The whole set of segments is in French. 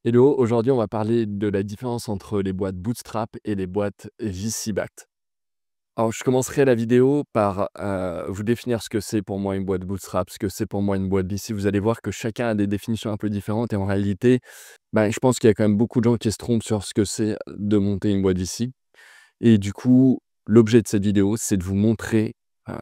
Hello, aujourd'hui on va parler de la différence entre les boîtes Bootstrap et les boîtes VC-backed. Alors je commencerai la vidéo par vous définir ce que c'est pour moi une boîte Bootstrap, ce que c'est pour moi une boîte VC. Vous allez voir que chacun a des définitions un peu différentes et en réalité, je pense qu'il y a quand même beaucoup de gens qui se trompent sur ce que c'est de monter une boîte VC. Et du coup, l'objet de cette vidéo, c'est de vous montrer heu,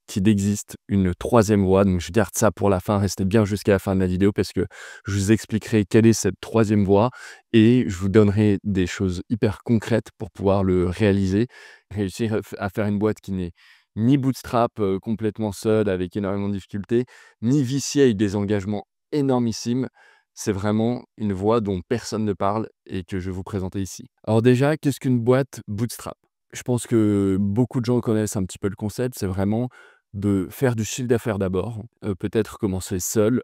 qu'il existe une troisième voie. Donc je garde ça pour la fin, restez bien jusqu'à la fin de la vidéo parce que je vous expliquerai quelle est cette troisième voie et je vous donnerai des choses hyper concrètes pour pouvoir le réaliser. Réussir à faire une boîte qui n'est ni bootstrap, complètement seule avec énormément de difficultés, ni VC avec des engagements énormissimes. C'est vraiment une voie dont personne ne parle et que je vais vous présenter ici. Alors déjà, qu'est-ce qu'une boîte Bootstrap? Je pense que beaucoup de gens connaissent un petit peu le concept. C'est vraiment de faire du chiffre d'affaires d'abord, peut-être commencer seul,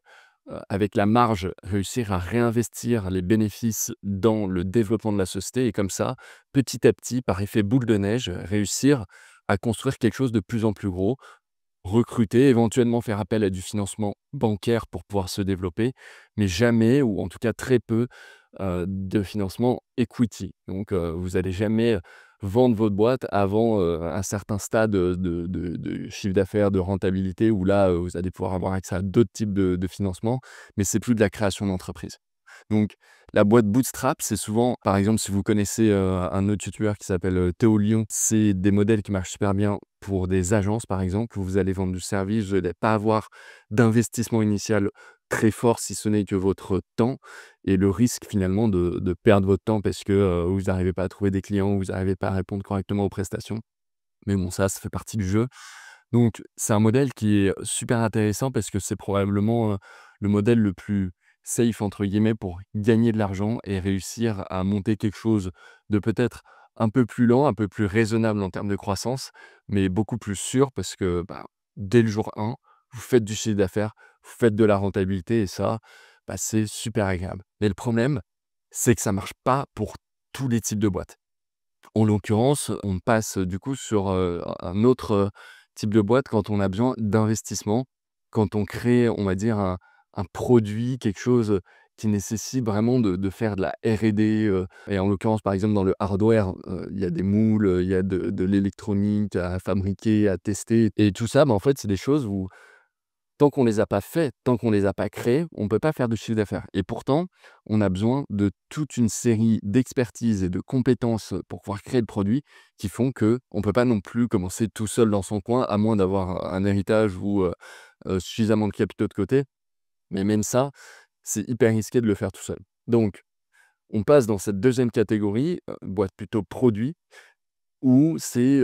avec la marge, réussir à réinvestir les bénéfices dans le développement de la société et comme ça, petit à petit, par effet boule de neige, réussir à construire quelque chose de plus en plus gros. Recruter, éventuellement faire appel à du financement bancaire pour pouvoir se développer, mais jamais ou en tout cas très peu, de financement equity. Donc, vous allez jamais, vendre votre boîte avant, un certain stade, de chiffre d'affaires, de rentabilité où là, vous allez pouvoir avoir accès à d'autres types de financement, mais c'est plus de la création d'entreprise. Donc la boîte Bootstrap, c'est souvent par exemple, si vous connaissez, un autre youtubeur qui s'appelle, Théo Lion, c'est des modèles qui marchent super bien pour des agences, par exemple, où vous allez vendre du service, vous allez pas avoir d'investissement initial très fort, si ce n'est que votre temps et le risque finalement de perdre votre temps parce que, vous n'arrivez pas à trouver des clients, vous n'arrivez pas à répondre correctement aux prestations. Mais bon, ça fait partie du jeu. Donc, c'est un modèle qui est super intéressant parce que c'est probablement, le modèle le plus «safe» entre guillemets pour gagner de l'argent et réussir à monter quelque chose de peut-être un peu plus lent, un peu plus raisonnable en termes de croissance, mais beaucoup plus sûr parce que, dès le jour 1, vous faites du chiffre d'affaires, vous faites de la rentabilité et ça, c'est super agréable. Mais le problème, c'est que ça marche pas pour tous les types de boîtes. En l'occurrence, on passe, du coup sur, un autre, type de boîte quand on a besoin d'investissement, quand on crée, on va dire un produit, quelque chose, qui nécessite vraiment de faire de la R&D, et en l'occurrence, par exemple, dans le hardware, il y a des moules, il y a de l'électronique à fabriquer, à tester et tout ça, en fait, c'est des choses où tant qu'on les a pas fait, tant qu'on les a pas créés, on peut pas faire de chiffre d'affaires et pourtant, on a besoin de toute une série d'expertises et de compétences, pour pouvoir créer le produit qui font que on peut pas non plus commencer tout seul dans son coin, à moins d'avoir un héritage ou, suffisamment de capitaux de côté. Mais même ça, c'est hyper risqué de le faire tout seul. Donc, on passe dans cette deuxième catégorie, boîte plutôt produit, où c'est,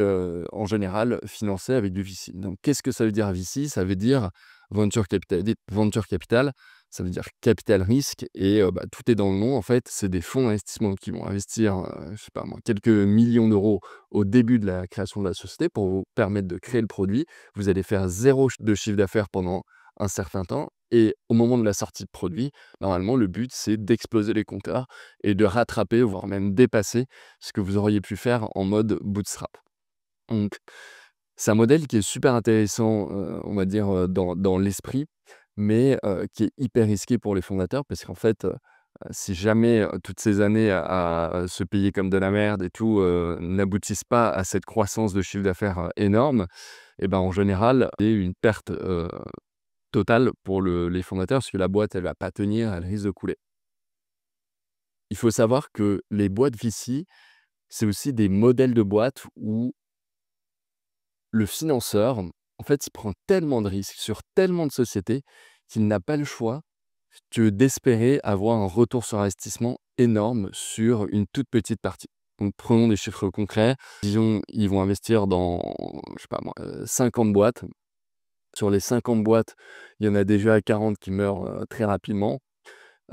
en général financé avec du VC. Donc qu'est-ce que ça veut dire VC? Ça veut dire venture capital, ça veut dire capital risque et tout est dans le nom en fait. C'est des fonds d'investissement qui vont investir, je sais pas moi, quelques millions d'euros au début de la création de la société pour vous permettre de créer le produit. Vous allez faire zéro de chiffre d'affaires pendant un certain temps et au moment de la sortie de produit, normalement le but c'est d'exploser les compteurs et de rattraper, voire même dépasser ce que vous auriez pu faire en mode bootstrap. Donc, c'est un modèle qui est super intéressant, on va dire, dans l'esprit, mais qui est hyper risqué pour les fondateurs parce qu'en fait, si jamais, toutes ces années à se payer comme de la merde et tout, n'aboutissent pas à cette croissance de chiffre d'affaires, énorme et en général, il y a une perte, totale pour les fondateurs parce que la boîte, elle va pas tenir, elle risque de couler. Il faut savoir que les boîtes VC, c'est aussi des modèles de boîtes où le financeur, en fait, il prend tellement de risques sur tellement de sociétés qu'il n'a pas le choix que d'espérer avoir un retour sur investissement énorme sur une toute petite partie. Donc prenons des chiffres concrets. Disons, ils vont investir dans, je sais pas moi, 50 boîtes. Sur les 50 boîtes, il y en a déjà 40 qui meurent, très rapidement,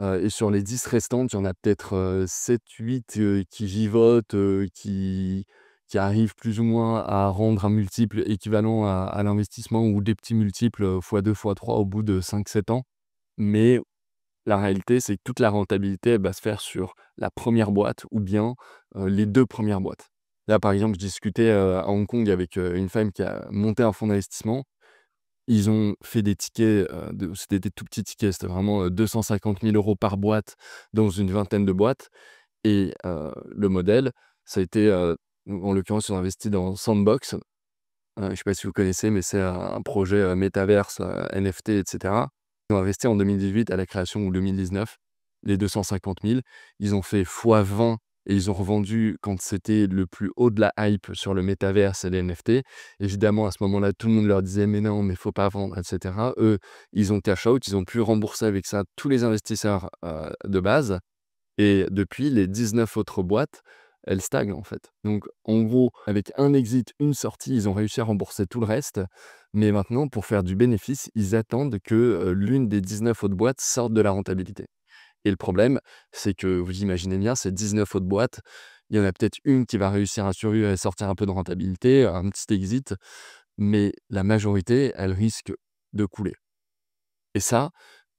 et sur les 10 restantes, il y en a peut-être, 7-8, qui vivotent, qui arrivent plus ou moins à rendre un multiple équivalent à l'investissement ou des petits multiples, x2, x3 au bout de 5-7 ans. Mais la réalité, c'est que toute la rentabilité, elle va se faire sur la première boîte ou bien, les 2 premières boîtes. Là, par exemple, je discutais, à Hong Kong avec, une femme qui a monté un fonds d'investissement. Ils ont fait des tickets, c'était des tout petits tickets, c'était vraiment, 250 000 € par boîte dans une vingtaine de boîtes et le modèle, ça a été, en l'occurrence, ils ont investi dans Sandbox. Je ne sais pas si vous connaissez, mais c'est un projet, métaverse, NFT et cetera. Ils ont investi en 2018 à la création ou 2019, les 250 000. Ils ont fait fois 20 et ils ont revendu quand c'était le plus haut de la hype sur le métaverse et les NFT. Évidemment, à ce moment-là, tout le monde leur disait: «Mais non, mais faut pas vendre» et cetera. Eux, ils ont cash out, ils ont pu rembourser avec ça tous les investisseurs, de base. Et depuis, les 19 autres boîtes, elles stagnent, en fait. Donc en gros, avec un exit, une sortie, ils ont réussi à rembourser tout le reste. Mais maintenant, pour faire du bénéfice, ils attendent que, l'une des 19 autres boîtes sorte de la rentabilité. Et le problème, c'est que vous imaginez bien, ces 19 autres boîtes, il y en a peut-être une qui va réussir à survivre et sortir un peu de rentabilité, un petit exit, mais la majorité, elle risque de couler. Et ça,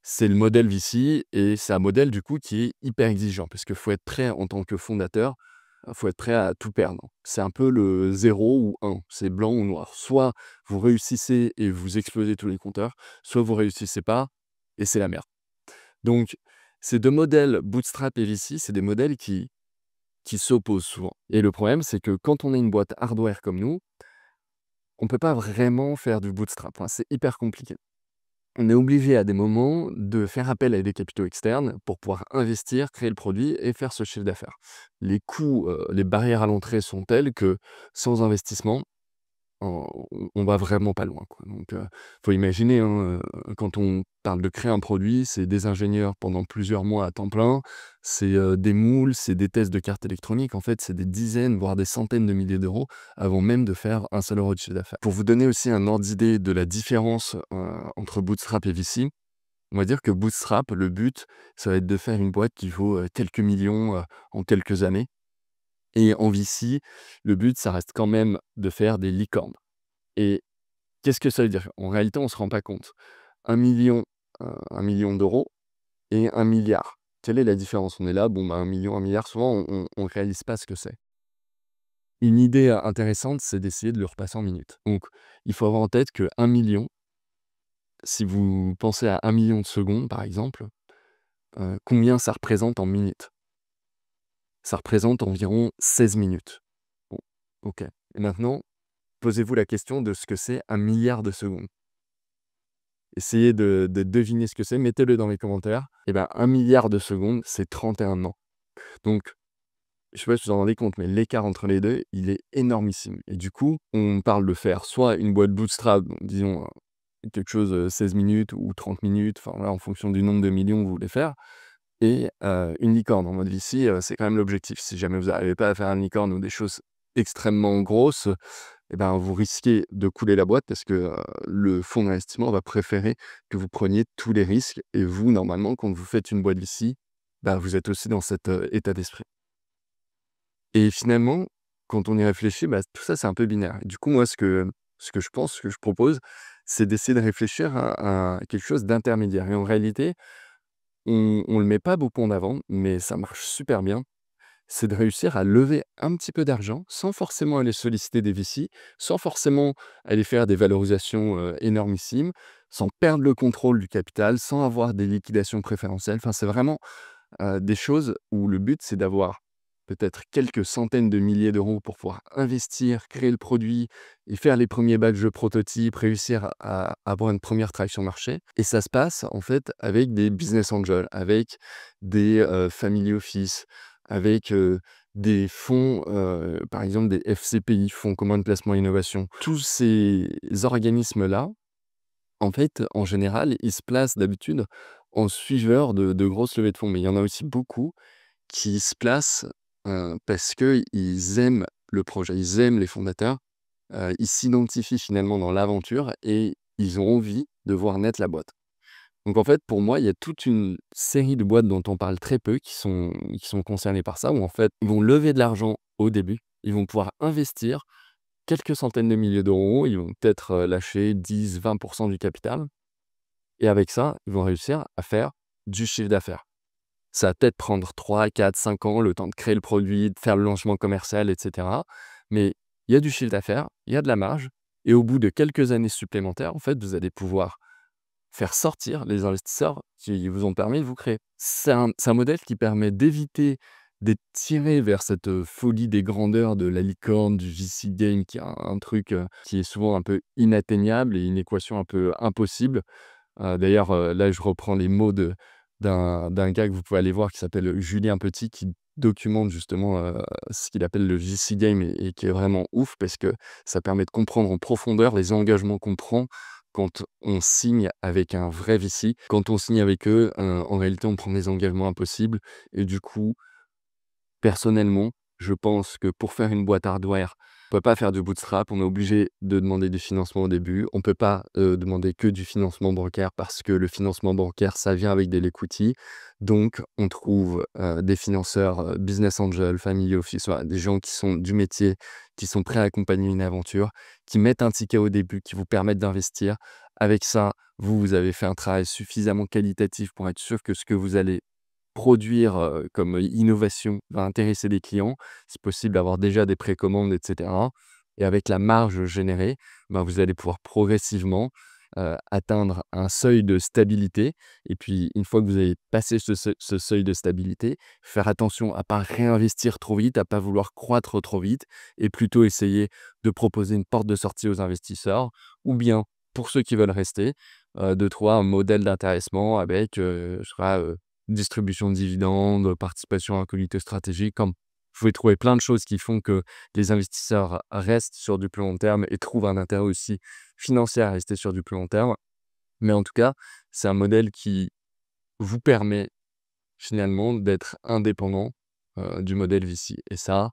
c'est le modèle VC et c'est un modèle du coup qui est hyper exigeant parce qu'il faut être prêt en tant que fondateur, faut être prêt à tout perdre. C'est un peu le 0 ou 1, c'est blanc ou noir. Soit vous réussissez et vous explosez tous les compteurs, soit vous réussissez pas et c'est la merde. Donc ces 2 modèles bootstrap et VC, c'est des modèles qui s'opposent souvent et le problème, c'est que quand on est une boîte hardware comme nous, on peut pas vraiment faire du bootstrap, enfin, c'est hyper compliqué. On est obligé à des moments de faire appel à des capitaux externes pour pouvoir investir, créer le produit et faire ce chiffre d'affaires. Les coûts, les barrières à l'entrée sont telles que sans investissement, on va vraiment pas loin, quoi. Donc, faut imaginer, hein, quand on parle de créer un produit, c'est des ingénieurs pendant plusieurs mois à temps plein, c'est, des moules, c'est des tests de cartes électroniques. En fait, c'est des dizaines, voire des centaines de milliers d'euros avant même de faire un seul euro de chiffre d'affaires. Pour vous donner aussi un ordre d'idée de la différence, entre Bootstrap et VC, on va dire que Bootstrap, le but, ça va être de faire une boîte qui vaut, quelques millions, en quelques années. Et en VC, le but, ça reste quand même de faire des licornes. Et qu'est-ce que ça veut dire? En réalité, on ne se rend pas compte. 1 000 000, 1 000 000 d'euros et 1 milliard. Quelle est la différence? On est là, bon, bah, 1 million, 1 milliard, souvent, on ne réalise pas ce que c'est. Une idée intéressante, c'est d'essayer de le repasser en minutes. Donc, il faut avoir en tête que 1 million, si vous pensez à 1 million de secondes, par exemple, combien ça représente en minutes? Ça représente environ 16 minutes. Bon, OK. Et maintenant, posez-vous la question de ce que c'est 1 milliard de secondes. Essayez de deviner ce que c'est, mettez-le dans les commentaires. Et ben, 1 milliard de secondes, c'est 31 ans. Donc, je sais pas si vous en rendez compte, mais l'écart entre les 2, il est énormissime. Et du coup, on parle de faire soit une boîte bootstrap, donc disons, quelque chose, 16 minutes ou 30 minutes, enfin voilà, en fonction du nombre de millions que vous voulez faire et une licorne. En mode VC, c'est quand même l'objectif. Si jamais vous n'arrivez pas à faire une licorne ou des choses extrêmement grosses, et ben, vous risquez de couler la boîte parce que, le fonds d'investissement va préférer que vous preniez tous les risques et vous, normalement, quand vous faites une boîte VC, bah, vous êtes aussi dans cet, état d'esprit. Et finalement, quand on y réfléchit, bah, tout ça, c'est un peu binaire. Et du coup, moi, ce que je pense, ce que je propose, c'est d'essayer de réfléchir à quelque chose d'intermédiaire et en réalité, on le met pas beaucoup en avant, mais ça marche super bien. C'est de réussir à lever un petit peu d'argent sans forcément aller solliciter des VC, sans forcément aller faire des valorisations, énormissimes, sans perdre le contrôle du capital, sans avoir des liquidations préférentielles. Enfin, c'est vraiment, des choses où le but, c'est d'avoir peut-être quelques centaines de milliers d'euros pour pouvoir investir, créer le produit et faire les premiers badges de prototypes, réussir à avoir une première traction marché. Et ça se passe, en fait, avec des business angels, avec des, family office, avec, des fonds, par exemple des FCPI, fonds communs de placement et innovation. Tous ces organismes-là, en fait, en général, ils se placent d'habitude en suiveurs de grosses levées de fonds. Mais il y en a aussi beaucoup qui se placent, parce qu'ils aiment le projet, ils aiment les fondateurs, ils s'identifient finalement dans l'aventure et ils ont envie de voir naître la boîte. Donc en fait, pour moi, il y a toute une série de boîtes dont on parle très peu qui sont concernées par ça, où en fait, ils vont lever de l'argent au début, ils vont pouvoir investir quelques centaines de milliers d'euros, ils vont peut-être, lâcher 10-20 du capital et avec ça, ils vont réussir à faire du chiffre d'affaires. Ça va peut-être prendre 3, 4, 5 ans, le temps de créer le produit, de faire le lancement commercial et cetera. Mais il y a du chiffre d'affaires, il y a de la marge et au bout de quelques années supplémentaires, en fait, vous allez pouvoir faire sortir les investisseurs qui vous ont permis de vous créer. C'est un modèle qui permet d'éviter d'être tiré vers cette, folie des grandeurs de la licorne, du VC game qui est un truc, qui est souvent un peu inatteignable et une équation un peu impossible. D'ailleurs, là, je reprends les mots d'un gars que vous pouvez aller voir qui s'appelle Julien Petit, qui documente justement, ce qu'il appelle le VC game et qui est vraiment ouf parce que ça permet de comprendre en profondeur les engagements qu'on prend quand on signe avec un vrai VC. Quand on signe avec eux, en réalité, on prend des engagements impossibles et du coup, personnellement, je pense que pour faire une boîte hardware, on peut pas faire du bootstrap. On est obligé de demander du financement au début. On peut pas, demander que du financement bancaire parce que le financement bancaire, ça vient avec de l'equity. Donc on trouve, des financeurs, business angels, family office, voilà, des gens qui sont du métier, qui sont prêts à accompagner une aventure, qui mettent un ticket au début, qui vous permettent d'investir. Avec ça, vous avez fait un travail suffisamment qualitatif pour être sûr que ce que vous allez produire, comme innovation va intéresser des clients. C'est possible d'avoir déjà des précommandes et cetera et avec la marge générée, ben, vous allez pouvoir progressivement, atteindre un seuil de stabilité et puis une fois que vous avez passé ce seuil de stabilité, faire attention à pas réinvestir trop vite, à pas vouloir croître trop vite et plutôt essayer de proposer une porte de sortie aux investisseurs ou bien, pour ceux qui veulent rester, de trouver un modèle d'intéressement avec, je sais pas, distribution de dividendes, participation à un comité stratégique, comme vous pouvez trouver plein de choses qui font que les investisseurs restent sur du plus long terme et trouvent un intérêt aussi financier à rester sur du plus long terme. Mais en tout cas, c'est un modèle qui vous permet finalement d'être indépendant, du modèle VC et ça,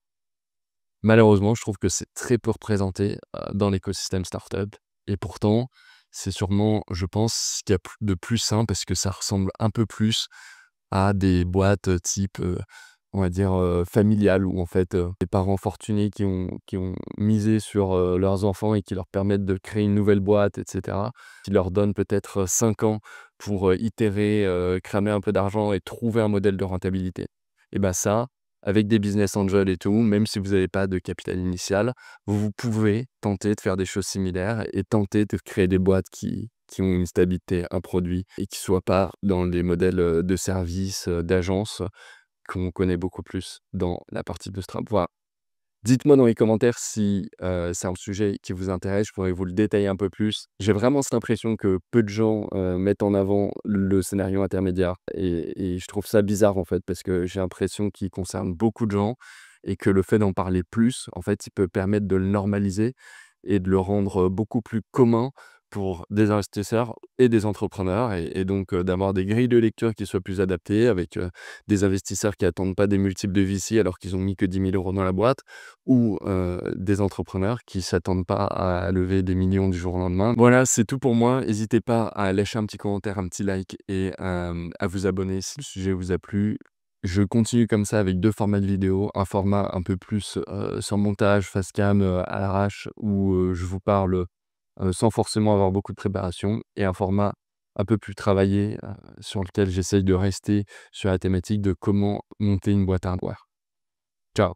malheureusement, je trouve que c'est très peu représenté, dans l'écosystème startup et pourtant, c'est sûrement, je pense, ce qu'il y a de plus sain parce que ça ressemble un peu plus à des boîtes, type, on va dire, familiales où en fait, des parents fortunés qui ont misé sur, leurs enfants et qui leur permettent de créer une nouvelle boîte et cetera. Qui leur donnent peut-être, 5 ans pour, itérer, cramer un peu d'argent et trouver un modèle de rentabilité. Et bah, ça, avec des business angels et tout, même si vous n'avez pas de capital initial, vous pouvez tenter de faire des choses similaires et tenter de créer des boîtes qui ont une stabilité, un produit et qui soient pas dans les modèles, de services, d'agences qu'on connaît beaucoup plus dans la partie bootstrap. Voilà. Dites-moi dans les commentaires si, c'est un sujet qui vous intéresse, je pourrais vous le détailler un peu plus. J'ai vraiment cette impression que peu de gens, mettent en avant le scénario intermédiaire et je trouve ça bizarre, en fait, parce que j'ai l'impression qu'il concerne beaucoup de gens et que le fait d'en parler plus, en fait, il peut permettre de le normaliser et de le rendre, beaucoup plus commun pour des investisseurs et des entrepreneurs et donc, d'avoir des grilles de lecture qui soient plus adaptées avec, des investisseurs qui attendent pas des multiples de VC alors qu'ils ont mis que 10 000 € dans la boîte ou des entrepreneurs qui s'attendent pas à lever des millions du jour au lendemain. Voilà, c'est tout pour moi. N'hésitez pas à lâcher un petit commentaire, un petit like et à vous abonner si le sujet vous a plu. Je continue comme ça avec 2 formats de vidéos, un format un peu plus, sans montage, face cam, à l'arrache où, je vous parle, sans forcément avoir beaucoup de préparation et un format un peu plus travaillé, sur lequel j'essaye de rester sur la thématique de comment monter une boîte hardware. Ciao.